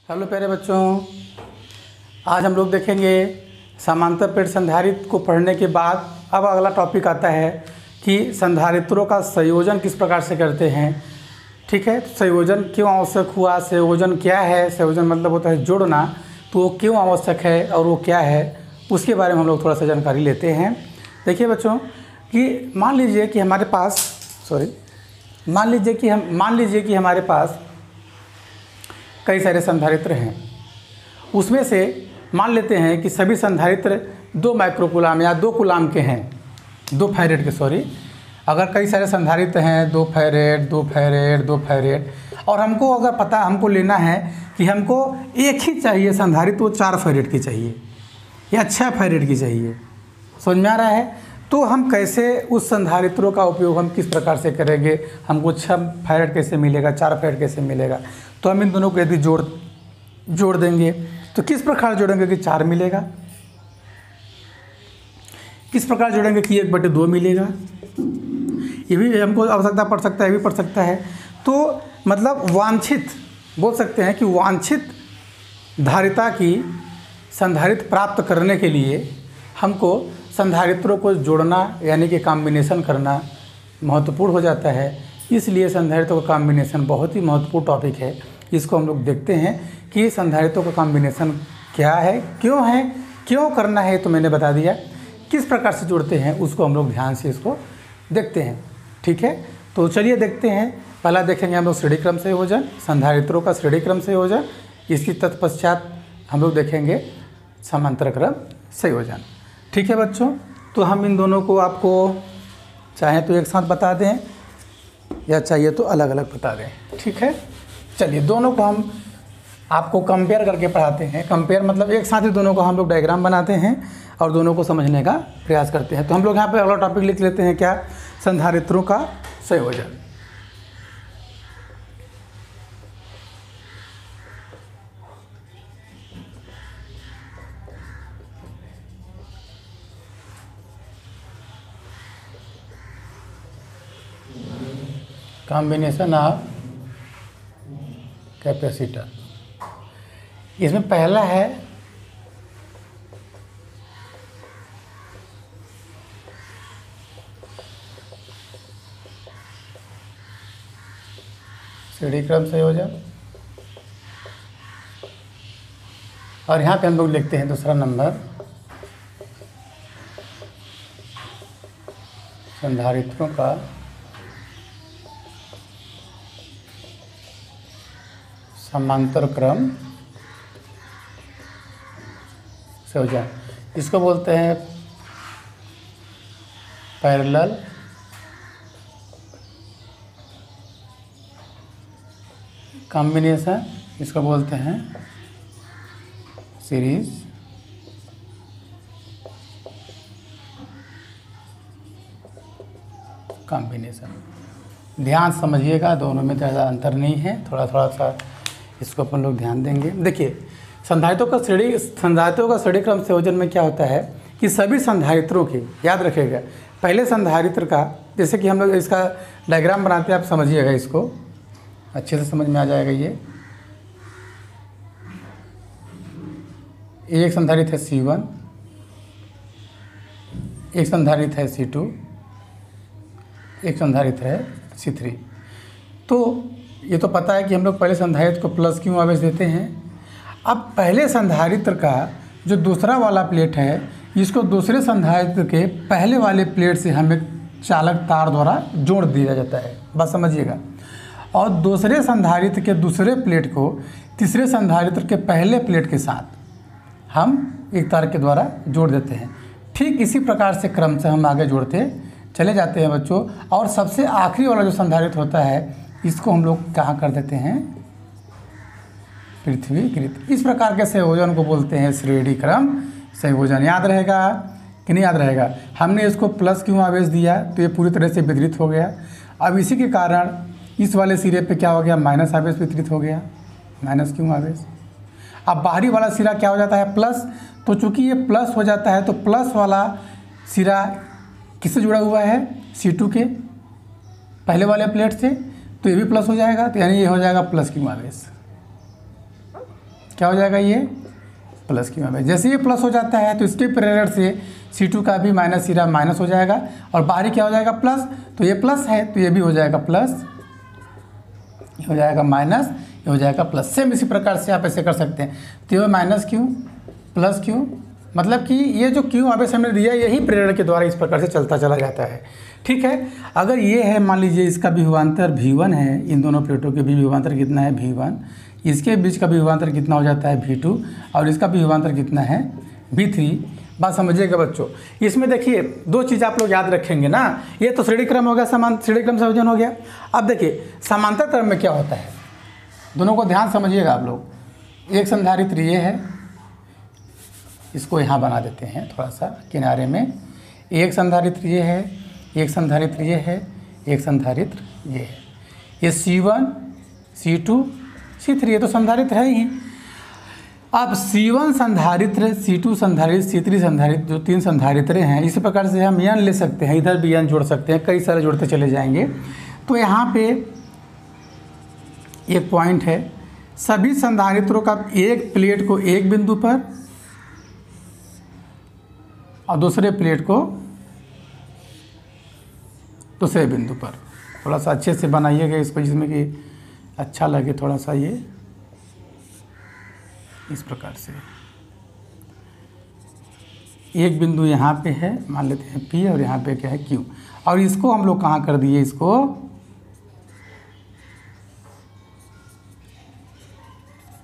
Hello प्यारे बच्चों, आज हम लोग देखेंगे समांतर प्लेट संधारित्र को पढ़ने के बाद अब अगला टॉपिक आता है कि संधारित्रों का संयोजन किस प्रकार से करते हैं। ठीक है, संयोजन क्यों आवश्यक हुआ, संयोजन क्या है, संयोजन मतलब होता है जोड़ना, तो वो क्यों आवश्यक है और वो क्या है, उसके बारे में हम लोग थोड़ा सा जानकारी लेते हैं। देखिए बच्चों कि मान लीजिए कि हमारे पास कई सारे संधारित्र हैं। उसमें से मान लेते हैं कि सभी संधारित्र 2 माइक्रोकूलाम या 2 कूलाम के हैं, 2 फैरेड के अगर कई सारे संधारित्र हैं 2 फैरेड, 2 फैरेड, 2 फैरेड, और हमको लेना है कि हमको एक ही चाहिए संधारित्र, वो 4 फैरेड की चाहिए या 6 फैरेड की चाहिए। समझ में आ रहा है? तो हम कैसे उस संधारित्रों का उपयोग हम किस प्रकार से करेंगे, हमको 6 फैरेड कैसे मिलेगा, 4 फैरेड कैसे मिलेगा। तो हम इन दोनों को यदि जोड़ देंगे तो किस प्रकार जोड़ेंगे कि 4 मिलेगा, किस प्रकार जोड़ेंगे कि 1/2 मिलेगा। ये भी हमको आवश्यकता पड़ सकता है, ये भी पड़ सकता है। तो मतलब वांछित बोल सकते हैं कि वांछित धारिता की संधारित्र प्राप्त करने के लिए हमको संधारित्रों को जोड़ना यानी कि कॉम्बिनेशन करना महत्वपूर्ण हो जाता है। इसलिए संधारित्रों का कॉम्बिनेशन बहुत ही महत्वपूर्ण टॉपिक है। इसको हम लोग देखते हैं कि संधारित्रों का कॉम्बिनेशन क्या है, क्यों करना है, तो मैंने बता दिया। किस प्रकार से जोड़ते हैं उसको हम लोग ध्यान से इसको देखते हैं। ठीक है, तो चलिए देखते हैं। पहला देखेंगे हम लोग श्रेणी क्रम संयोजन, संधारित्रों का श्रेणी क्रम संयोजन। इसकी तत्पश्चात हम लोग देखेंगे समांतर क्रम संयोजन। ठीक है बच्चों, तो हम इन दोनों को आपको चाहे तो एक साथ बता दें या चाहिए तो अलग अलग बता दें। ठीक है, चलिए दोनों को हम आपको कंपेयर करके पढ़ाते हैं। कंपेयर मतलब एक साथ ही दोनों को हम लोग डायग्राम बनाते हैं और दोनों को समझने का प्रयास करते हैं। तो हम लोग यहाँ पे अगला टॉपिक लिख लेते हैं, क्या? संधारित्रों का संयोजन। Combination of capacitor. इसमें पहला है श्रेणी क्रम संयोजन और यहाँ पे हम लोग लिखते हैं दूसरा नंबर संधारित्रों का समांतर क्रम संयोजन। इसको बोलते हैं पैरेलल कॉम्बिनेशन, इसको बोलते हैं सीरीज कॉम्बिनेशन। ध्यान समझिएगा, दोनों में ज़्यादा अंतर नहीं है, थोड़ा सा इसको अपन लोग ध्यान देंगे। देखिए संधारित्रों का श्रेणी क्रम संयोजन में क्या होता है कि सभी संधारित्रों के, याद रखिएगा, पहले संधारित्र का, जैसे कि हम लोग इसका डायग्राम बनाते हैं, आप समझिएगा, इसको अच्छे से समझ में आ जाएगा। ये एक संधारित्र है C1, एक संधारित्र है C2, एक संधारित्र है C3। तो ये तो पता है कि हम लोग पहले संधारित्र को प्लस क्यों आवेश देते हैं। अब पहले संधारित्र का जो दूसरा वाला प्लेट है, इसको दूसरे संधारित्र के पहले वाले प्लेट से हम एक चालक तार द्वारा जोड़ दिया जाता है, बस समझिएगा। और दूसरे संधारित्र के दूसरे प्लेट को तीसरे संधारित्र के पहले प्लेट के साथ हम एक तार के द्वारा जोड़ देते हैं। ठीक इसी प्रकार से क्रम से हम आगे जोड़ते चले जाते हैं बच्चों। और सबसे आखिरी वाला जो संधारित्र होता है, इसको हम लोग कहाँ कर देते हैं, पृथ्वीकृत। इस प्रकार के संयोजन को बोलते हैं श्रेणी क्रम संयोजन। याद रहेगा कि नहीं याद रहेगा? हमने इसको प्लस क्यों आवेश दिया, तो ये पूरी तरह से वितरित हो गया। अब इसी के कारण इस वाले सिरे पे क्या हो गया, माइनस आवेश वितरित हो गया, माइनस क्यों आवेश। अब बाहरी वाला सिरा क्या हो जाता है, प्लस। तो चूंकि ये प्लस हो जाता है तो प्लस वाला सिरा किससे जुड़ा हुआ है, C2 के पहले वाले प्लेट से, तो ये भी प्लस हो जाएगा, तो यानी ये हो जाएगा प्लस क्यू आवेश। क्या हो जाएगा ये प्लस क्यू में। जैसे ये प्लस हो जाता है तो इसके प्रेरर से C2 का भी माइनस सीधा माइनस हो जाएगा और बाहरी क्या हो जाएगा प्लस, तो ये प्लस है तो ये भी हो जाएगा प्लस, ये हो जाएगा माइनस, ये हो जाएगा प्लस। सेम इसी प्रकार से आप ऐसे कर सकते हैं। तो ये माइनस क्यू प्लस क्यू, मतलब कि ये जो क्यू आवेश हमने दिया यही प्रेरण के द्वारा इस प्रकार से चलता चला जाता है। ठीक है, अगर ये है मान लीजिए इसका विभवांतर V1 है, इन दोनों प्लेटों के बीच विभवांतर कितना है V1, इसके बीच का विभवांतर कितना हो जाता है V2 और इसका विभवांतर कितना है V3। बात समझिएगा बच्चों। इसमें देखिए दो चीज़ आप लोग याद रखेंगे ना, ये तो श्रेणी क्रम हो गया, श्रेणी क्रम संयोजन हो गया। अब देखिए समांतर क्रम में क्या होता है, दोनों को ध्यान समझिएगा आप लोग। एक संधारित्र ये है, इसको यहाँ बना देते हैं थोड़ा सा किनारे में, एक संधारित्र ये है, एक संधारित्र ये है, एक संधारित्र ये है। ये C1 C2 C3 ये तो संधारित्र है ही। अब C1 संधारित्र, C2 संधारित्र, C3 संधारित्र, जो तीन संधारित्र हैं, इसी प्रकार से हम n ले सकते हैं, इधर भी n जोड़ सकते हैं, कई सारे जोड़ते चले जाएंगे। तो यहाँ पे एक पॉइंट है, सभी संधारित्रों का एक प्लेट को एक बिंदु पर और दूसरे प्लेट को दूसरे बिंदु पर। थोड़ा सा अच्छे से बनाइएगा इसको जिसमें कि अच्छा लगे थोड़ा सा, ये इस प्रकार से एक बिंदु यहाँ पे है, मान लेते हैं P और यहाँ पे क्या है Q, और इसको हम लोग कहाँ कर दिए, इसको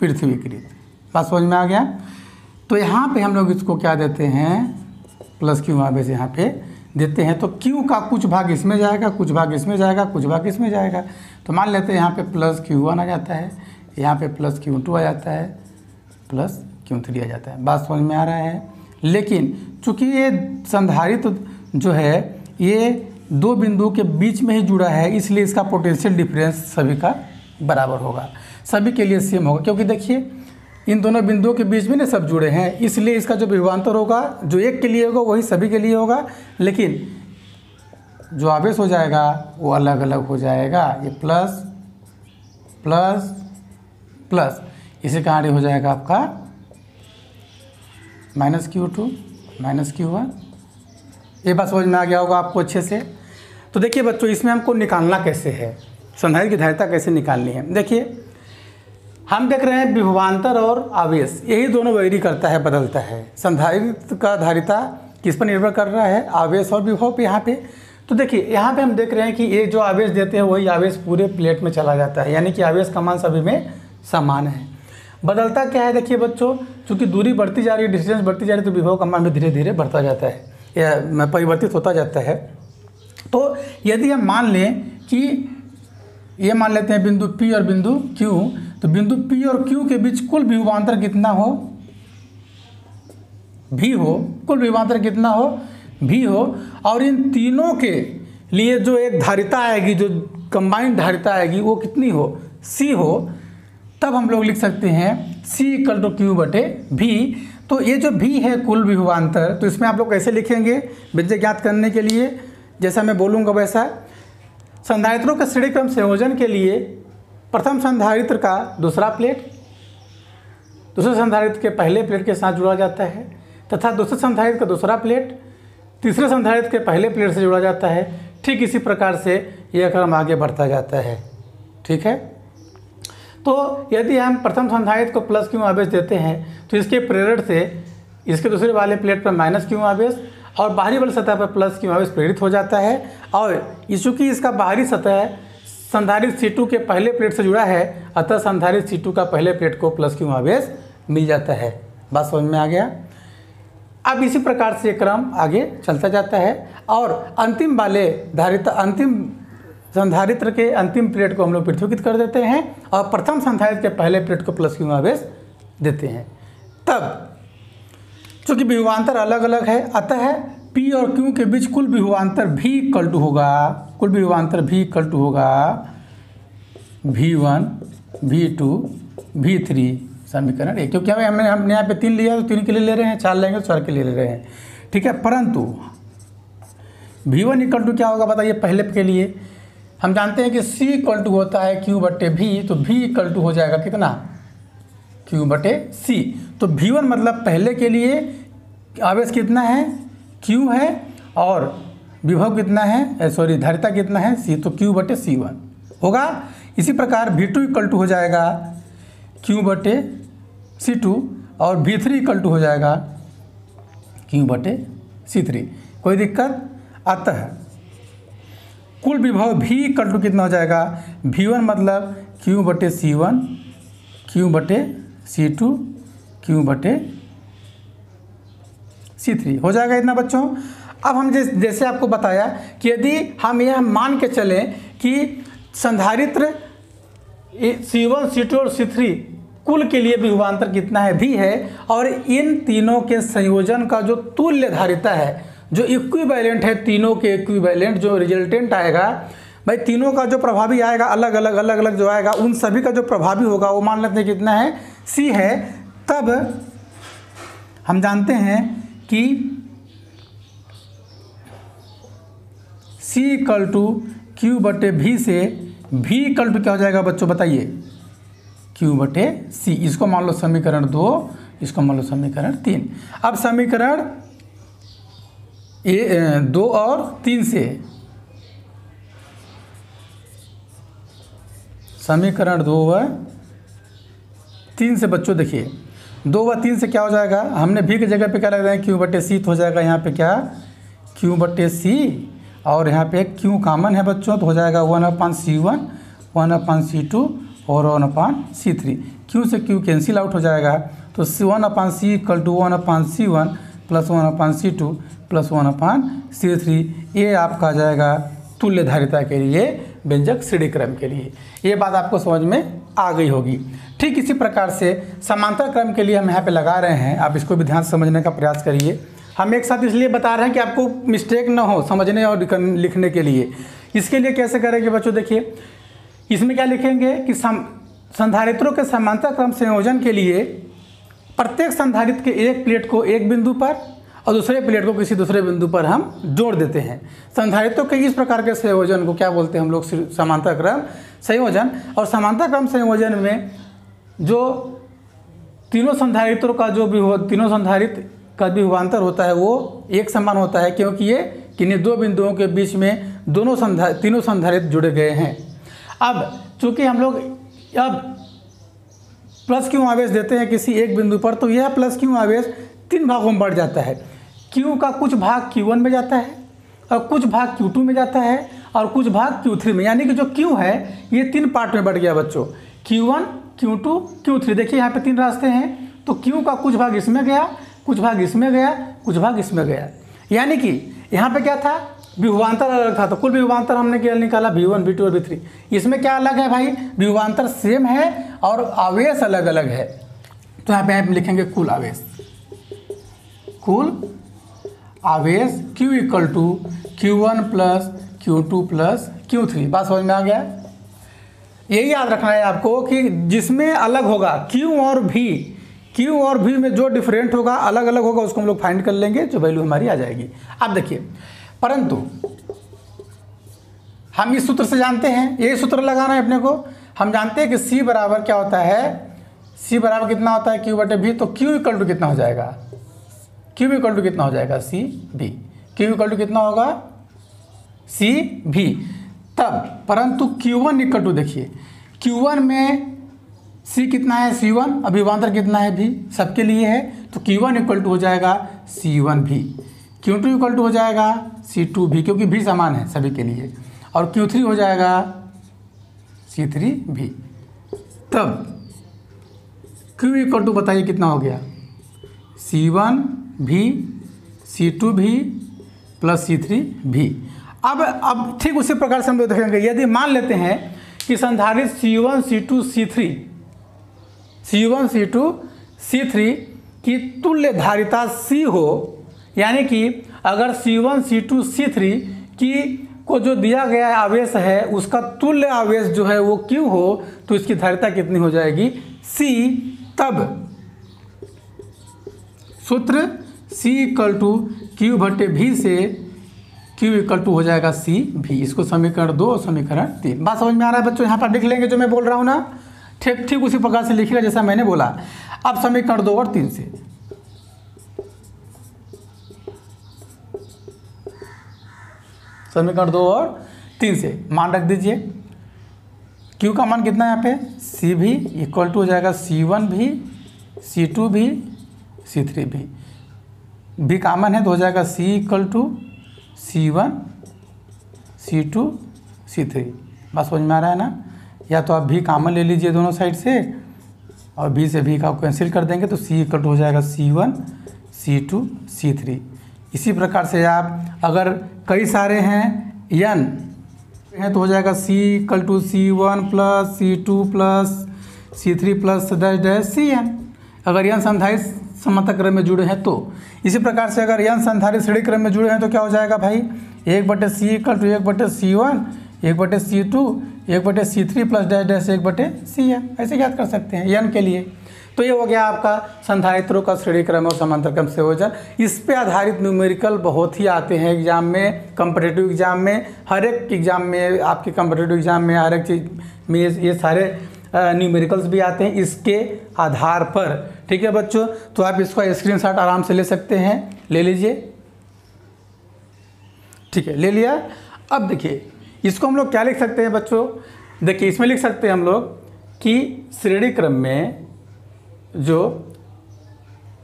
पृथ्वीकृत। बात समझ में आ गया। तो यहाँ पे हम लोग इसको क्या देते हैं, प्लस क्यू आवेश यहाँ पे देते हैं। तो क्यू का कुछ भाग इसमें जाएगा, कुछ भाग इसमें जाएगा, कुछ भाग इसमें जाएगा। तो मान लेते हैं यहाँ पे प्लस Q1 आ जाता है, यहाँ पे प्लस Q2 आ जाता है, प्लस Q3 आ जाता है। बात समझ में आ रहा है। लेकिन चूंकि ये संधारित्र जो है ये दो बिंदुओं के बीच में ही जुड़ा है, इसलिए इसका पोटेंशियल डिफरेंस सभी का बराबर होगा, सभी के लिए सेम होगा। क्योंकि देखिए इन दोनों बिंदुओं के बीच में ना सब जुड़े हैं, इसलिए इसका जो विभवांतर होगा जो एक के लिए होगा वही सभी के लिए होगा, लेकिन जो आवेश हो जाएगा वो अलग अलग हो जाएगा। ये प्लस प्लस प्लस, इसे कहाँ हो जाएगा आपका माइनस Q2 माइनस Q1। ये बात समझ में आ गया होगा आपको अच्छे से। तो देखिए बच्चों, इसमें हमको निकालना कैसे है, संधारित्र की धारिता कैसे निकालनी है। देखिए हम देख रहे हैं विभवांतर और आवेश, यही दोनों वैरी करता है, बदलता है। संधारित्र का धारिता किस पर निर्भर कर रहा है, आवेश और विभव पे। यहाँ पे तो देखिए यहाँ पे हम देख रहे हैं कि ये जो आवेश देते हैं वही आवेश पूरे प्लेट में चला जाता है, यानी कि आवेश का मान सभी में समान है। बदलता क्या है, देखिए बच्चों, चूँकि दूरी बढ़ती जा रही है, डिस्टेंस बढ़ती जा रही है, तो विभव का मान भी धीरे धीरे बढ़ता जाता है या परिवर्तित होता जाता है। तो यदि हम मान लें कि ये मान लेते हैं बिंदु P और बिंदु Q, तो बिंदु P और Q के बीच कुल विभवांतर कितना हो, V हो, कुल विभवांतर कितना हो, V हो। और इन तीनों के लिए जो एक धारिता आएगी, जो कंबाइंड धारिता आएगी, वो कितनी हो, C हो। तब हम लोग लिख सकते हैं C = Q/V। तो ये जो V है कुल विभवांतर, तो इसमें आप लोग कैसे लिखेंगे व्यंजक ज्ञात करने के लिए, जैसा मैं बोलूँगा वैसा। संधारित्रों के श्रेणी क्रम संयोजन के लिए प्रथम संधारित्र का दूसरा प्लेट दूसरे संधारित्र के पहले प्लेट के साथ जुड़ा जाता है, तथा दूसरे संधारित्र का दूसरा प्लेट तीसरे संधारित्र के पहले प्लेट से जुड़ा जाता है। ठीक इसी प्रकार से यह क्रम आगे बढ़ता जाता है। ठीक है, तो यदि हम प्रथम संधारित्र को प्लस Q आवेश देते हैं तो इसके प्रेरण से इसके दूसरे वाले प्लेट पर माइनस Q आवेश और बाहरी वाली सतह पर प्लस Q आवेश प्रेरित हो जाता है। और चूँकि इसका बाहरी सतह संधारित्र C2 के पहले प्लेट से जुड़ा है, अतः संधारित्र C2 का पहले प्लेट को प्लस Q आवेश मिल जाता है। बात समझ में आ गया। अब इसी प्रकार से क्रम आगे चलता जाता है और अंतिम वाले धारिता, अंतिम संधारित्र के अंतिम प्लेट को हम लोग पृथ्वीकृत कर देते हैं और प्रथम संधारित्र के पहले प्लेट को प्लस Q आवेश देते हैं। तब चूँकि विभवांतर अलग अलग है, अतः P और Q के बीच कुल विभवांतर V = होगा, कुल विभवांतर V = होगा V1 V2 V3 समीकरण 1। क्योंकि हमने यहाँ पे 3 लिया तो 3 के लिए ले रहे हैं, 4 लेंगे तो 4 के लिए ले रहे हैं। ठीक है, परंतु V1 = क्या होगा बताइए। पहले के लिए हम जानते हैं कि C = होता है Q/V, तो V = हो जाएगा कितना Q बटे C। तो V1 मतलब पहले के लिए आवेश कितना है, Q है, और विभव कितना है, सॉरी धारिता कितना है, C, तो Q बटे C1 होगा। इसी प्रकार V2 इक्वल टू हो जाएगा Q बटे C2 और V3 इक्वल टू हो जाएगा Q बटे C3। कोई दिक्कत? अतः कुल विभव V इक्वल टू कितना हो जाएगा, V1 मतलब Q बटे C1, Q बटे C2, Q बटे C3 हो जाएगा इतना बच्चों। अब हम जैसे आपको बताया कि यदि हम यह मान के चलें कि संधारित्र C1, C2 और C3 कुल के लिए विभवांतर कितना है, V है, और इन तीनों के संयोजन का जो तुल्य धारिता है, जो इक्विवेलेंट है, तीनों के इक्विवेलेंट जो रिजल्टेंट आएगा, भाई तीनों का जो प्रभावी आएगा अलग अलग जो आएगा, उन सभी का जो प्रभावी होगा वो मान लेते हैं कितना है, C है। तब हम जानते हैं कि C इक्वल टू Q बटे V से V इक्वल टू क्या हो जाएगा बच्चों बताइए, Q बटे C। इसको मान लो समीकरण 2, इसको मान लो समीकरण 3। अब समीकरण 2 और 3 से, समीकरण 2 व 3 से बच्चों देखिए, 2 व 3 से क्या हो जाएगा, हमने V की जगह पे क्या लग रहा है, Q बटे C, तो हो जाएगा यहाँ पे क्या, Q बटे C, और यहाँ पे Q कॉमन है बच्चों, तो हो जाएगा 1/C1, 1/C2 और 1/C3। Q से Q कैंसिल आउट हो जाएगा, तो 1/C equal to 1/C1 plus 1/C2 plus 1/C3। ये आपका आ जाएगा तुल्य धारिता के लिए व्यंजक श्रेणी क्रम के लिए। ये बात आपको समझ में आ गई होगी। ठीक इसी प्रकार से समांतर क्रम के लिए हम यहाँ पे लगा रहे हैं, आप इसको भी ध्यान से समझने का प्रयास करिए। हम एक साथ इसलिए बता रहे हैं कि आपको मिस्टेक ना हो समझने और लिखने के लिए। इसके लिए कैसे करेंगे बच्चों, देखिए इसमें क्या लिखेंगे कि संधारित्रों के समांतर क्रम संयोजन के लिए प्रत्येक संधारित्र के एक प्लेट को एक बिंदु पर और दूसरे प्लेट को किसी दूसरे बिंदु पर हम जोड़ देते हैं। संधारित्रों के इस प्रकार के संयोजन को क्या बोलते हैं हम लोग, समांतर क्रम संयोजन। और समांतर क्रम संयोजन में जो तीनों संधारित्रों का तीनों संधारित्र का विभवांतर होता है वो एक समान होता है, क्योंकि ये किन्हीं दो बिंदुओं के बीच में तीनों संधारित्र जुड़े गए हैं। अब चूंकि हम लोग अब प्लस क्यू आवेश देते हैं किसी एक बिंदु पर, तो यह प्लस क्यू आवेश 3 भागों में बढ़ जाता है। Q का कुछ भाग Q1 में जाता है और कुछ भाग Q2 में जाता है और कुछ भाग Q3 में, यानी कि जो Q है ये 3 पार्ट में बढ़ गया बच्चों, Q1, Q2, Q3। देखिए यहाँ पे 3 रास्ते हैं, तो Q का कुछ भाग इसमें गया, कुछ भाग इसमें गया, कुछ भाग इसमें गया। यानी कि यहाँ पे क्या था, विभवांतर अलग था, तो कुल विभवांतर हमने क्या निकाला, V1, V2 और V3। इसमें क्या अलग है भाई, विभवांतर सेम है और आवेश अलग अलग है। तो यहाँ पे हम लिखेंगे कुल आवेश, कुल आवेश Q equal to Q1 plus Q2 plus Q3। बात समझ में आ गया। यही याद रखना है आपको कि जिसमें अलग होगा Q और V में जो डिफरेंट होगा, अलग अलग होगा, उसको हम लोग फाइंड कर लेंगे, जो वैल्यू हमारी आ जाएगी। अब देखिए, परंतु हम इस सूत्र से जानते हैं, यही सूत्र लगाना है अपने को। हम जानते हैं कि C बराबर क्या होता है, C बराबर कितना होता है Q बटे V। तो Q इक्वल टू कितना हो जाएगा, Q इक्वल टू कितना हो जाएगा, C V। Q equal to कितना होगा, C V। तब परंतु Q1 इक्वल टू, देखिए Q1 में C कितना है, C1, अभिवांतर कितना है, V, सबके लिए है, तो Q1 इक्वल टू हो जाएगा C1 V। Q2 equal to हो जाएगा C2 V, क्योंकि V समान है सभी के लिए, और Q3 हो जाएगा C3 V। तब Q इक्वल टू बताइए कितना हो गया, C1 V, C2 V plus C3 V। अब ठीक उसी प्रकार से हम लोग देखेंगे, यदि मान लेते हैं कि संधारित्र C1, C2, C3 की तुल्य धारिता C हो, यानी कि अगर C1, C2, C3 की को जो दिया गया आवेश है उसका तुल्य आवेश जो है वो Q हो, तो इसकी धारिता कितनी हो जाएगी, C। तब सूत्र C इक्वल टू Q बटे V से Q इक्वल टू हो जाएगा C V। इसको समीकरण 2 और समीकरण 3। बात समझ में आ रहा है बच्चों, यहाँ पर लिख लेंगे जो मैं बोल रहा हूँ ना, ठीक ठीक उसी प्रकार से लिखिएगा जैसा मैंने बोला। अब समीकरण 2 और 3 से, समीकरण 2 और 3 से मान रख दीजिए। Q का मान कितना है यहाँ पे, C भी इक्वल टू हो जाएगा C1 भी, C2 भी, C3 भी। भी कॉमन है तो हो जाएगा C equal to C1, C2, C3। बात समझ में आ रहा है ना। या तो आप भी कॉमन ले लीजिए दोनों साइड से और भी से भी का कैंसिल कर देंगे तो C इक्वल टू हो जाएगा C1, C2, C3। इसी प्रकार से आप अगर कई सारे हैं n है तो हो जाएगा C equal to C1 plus C2 plus C3 plus dash Cn। अगर n संधारित समांतर क्रम में जुड़े हैं तो इसी प्रकार से अगर n संधारित श्रेणी क्रम में जुड़े हैं तो क्या हो जाएगा भाई, 1/c equal to 1/c1, 1/c2, 1/c3 plus dash dash 1/cn। ऐसे याद कर सकते हैं n के लिए। तो ये हो गया आपका संधारित्रों का श्रेणी क्रम और समांतर क्रम संयोजन। इस पे आधारित न्यूमेरिकल बहुत ही आते हैं एग्जाम में, कॉम्पिटिटिव एग्जाम में, हर एक एग्जाम में, आपके कॉम्पिटिटिव एग्जाम में हर एक चीज़ में ये सारे न्यूमेरिकल्स भी आते हैं इसके आधार पर। ठीक है बच्चों, तो आप इसका स्क्रीनशॉट आराम से ले सकते हैं, ले लीजिए। ठीक है, ले लिया। अब देखिए इसको हम लोग क्या लिख सकते हैं बच्चों, देखिए इसमें लिख सकते हैं हम लोग कि श्रेणी क्रम में जो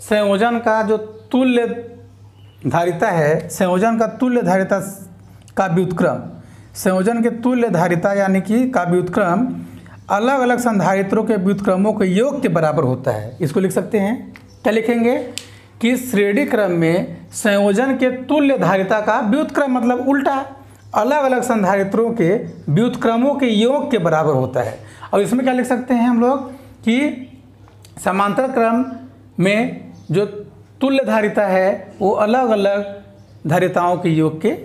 संयोजन का जो तुल्य धारिता है, संयोजन का तुल्य धारिता का व्युत्क्रम, संयोजन के तुल्य धारिता यानी कि का व्युत्क्रम अलग अलग संधारित्रों के व्युत्क्रमों के योग के बराबर होता है। इसको लिख सकते हैं, क्या लिखेंगे कि श्रेणी क्रम में संयोजन के तुल्य धारिता का व्युत्क्रम मतलब उल्टा अलग अलग संधारित्रों के व्युत्क्रमों के योग के बराबर होता है। और इसमें क्या लिख सकते हैं हम लोग कि समांतर क्रम में जो तुल्य धारिता है वो अलग अलग धारिताओं के योग के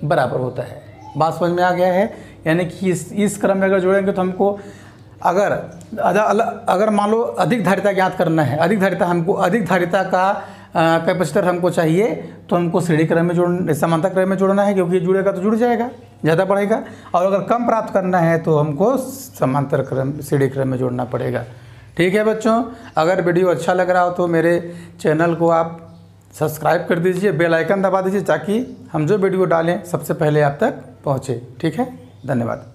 बराबर होता है। बात समझ में आ गया है। यानी कि इस क्रम में अगर जोड़ेंगे तो हमको अगर मान लो अधिक धारिता ज्ञात करना है, अधिक धारिता का कैपेसिटर हमको चाहिए तो हमको श्रेणी क्रम में समांतर क्रम में जोड़ना है, क्योंकि ये जुड़ेगा तो जुड़ जाएगा, ज़्यादा बढ़ेगा। और अगर कम प्राप्त करना है तो हमको समांतर क्रम श्रेणी क्रम में जोड़ना पड़ेगा। ठीक है बच्चों, अगर वीडियो अच्छा लग रहा हो तो मेरे चैनल को आप सब्सक्राइब कर दीजिए, बेल आइकन दबा दीजिए ताकि हम जो वीडियो डालें सबसे पहले आप तक पहुँचे। ठीक है, धन्यवाद।